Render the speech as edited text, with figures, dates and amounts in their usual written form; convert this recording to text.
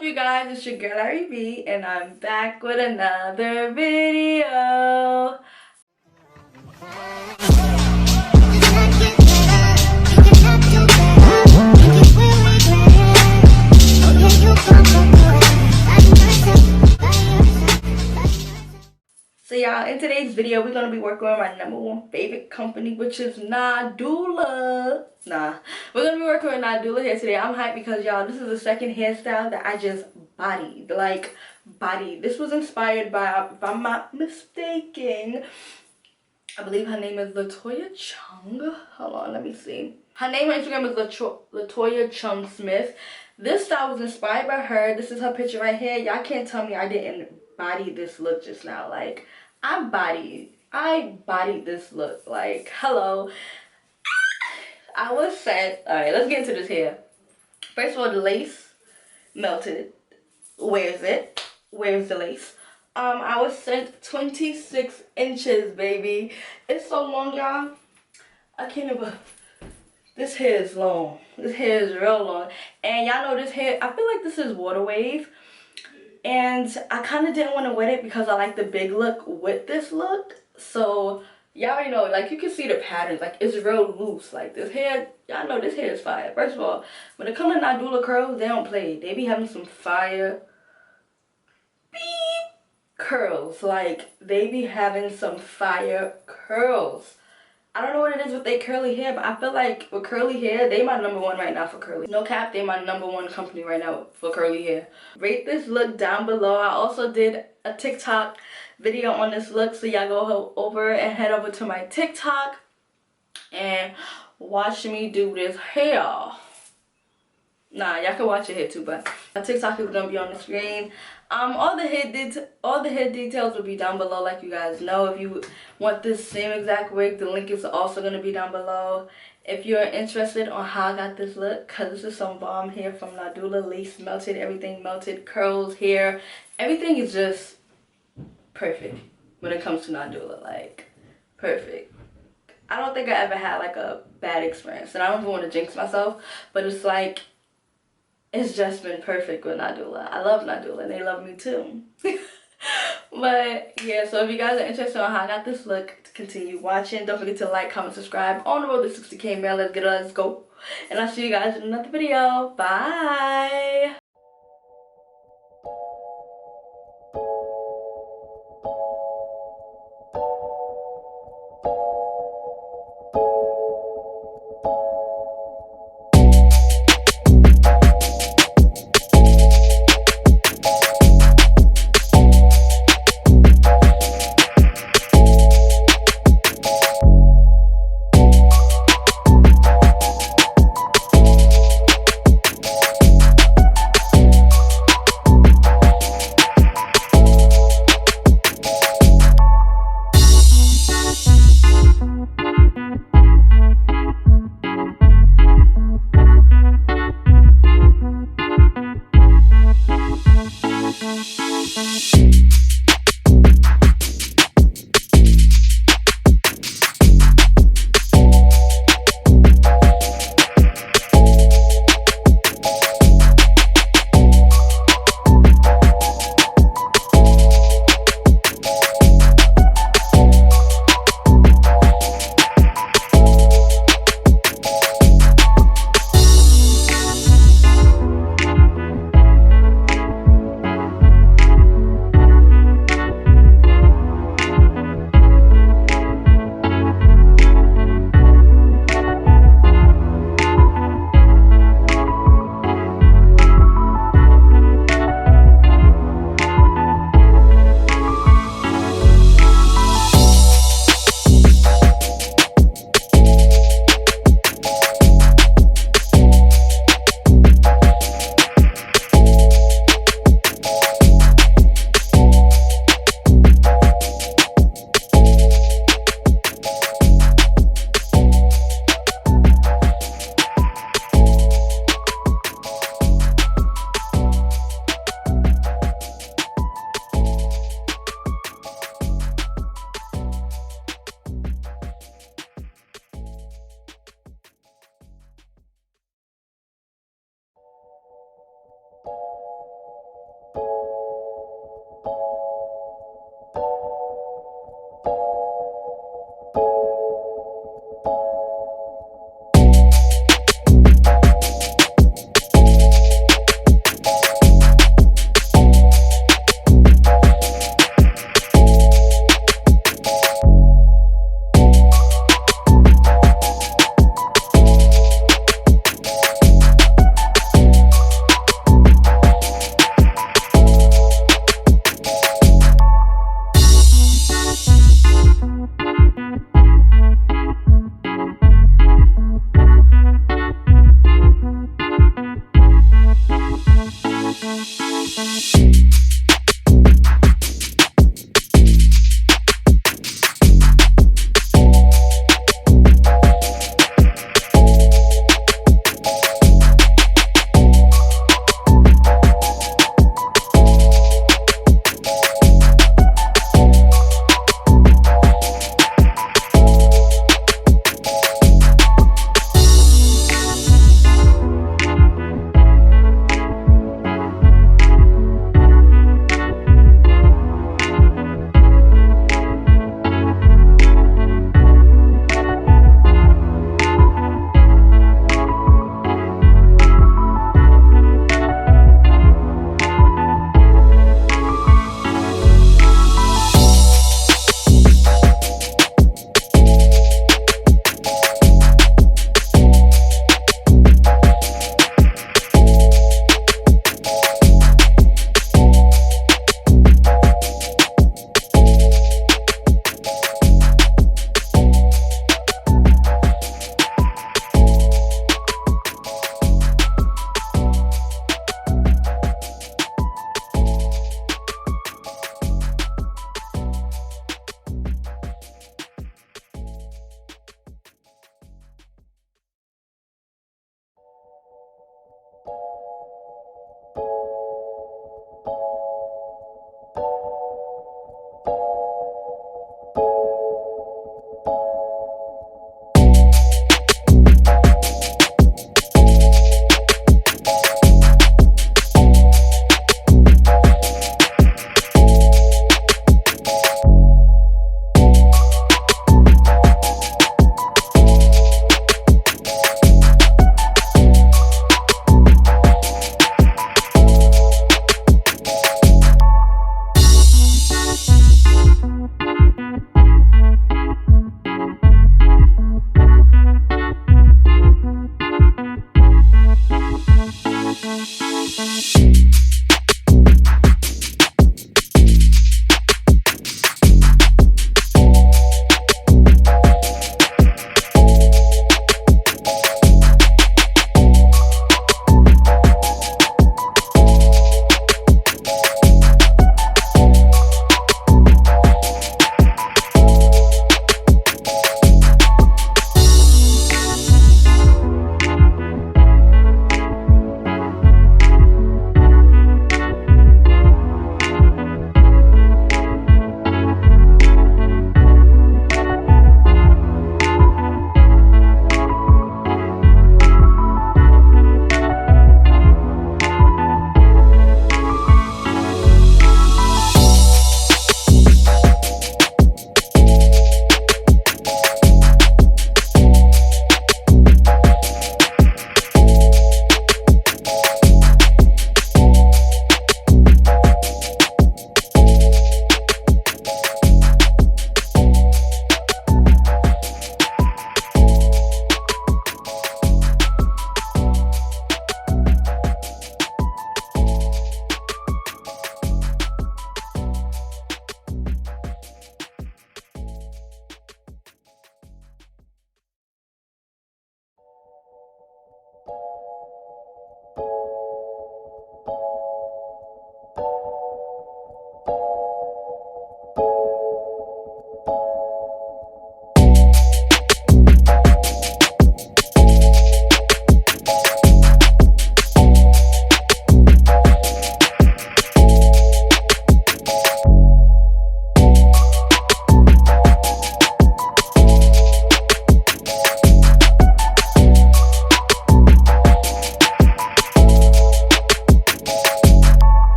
up, you guys? It's your girl ARIE, and I'm back with another video. So y'all, in today's video, we're gonna be working on my #1 favorite company, which is Nadula. We're gonna be working with Nadula here today. I'm hyped because y'all, this is the second hairstyle that I just bodied. This was inspired by, if I'm not mistaken, I believe her name is Latoya Chung. Hold on, let me see. Her name on Instagram is Latoya Chung Smith. This style was inspired by her. This is her picture right here. Y'all can't tell me I didn't body this look just now. Like, I bodied this look. Like, hello. I was set. Alright, let's get into this hair. First of all, the lace melted. Where's it? Where's the lace? I was sent 26 inches, baby. It's so long, y'all. I can't even. This hair is long. This hair is real long. And y'all know this hair, I feel like this is water wave. And I kind of didn't want to wet it because I like the big look with this look. So y'all already know, like, you can see the patterns. Like, it's real loose. Like, this hair, y'all know this hair is fire. First of all, when it comes to Nadula curls, they don't play. They be having some fire beep curls. Like, they be having some fire curls. I don't know what it is with their curly hair, but I feel like with curly hair, they my #1 right now for curly. No cap, they my #1 company right now for curly hair. Rate this look down below. I also did a TikTok video on this look, so y'all go over and head over to my TikTok and watch me do this hair. Nah, y'all can watch it here too, but my TikTok is gonna be on the screen. All the head details will be down below, like you guys know. If you want this same exact wig, the link is also gonna be down below. If you're interested on how I got this look, cause this is some bomb hair from Nadula, lace melted, everything melted, curls, hair, everything is just perfect when it comes to Nadula. Like, perfect. I don't think I ever had like a bad experience, and I don't even want to jinx myself, but it's like, it's just been perfect with Nadula. I love Nadula and they love me too. But yeah, so if you guys are interested on how I got this look, continue watching. Don't forget to like, comment, subscribe. On the road to 60K mail. Let's go. And I'll see you guys in another video. Bye.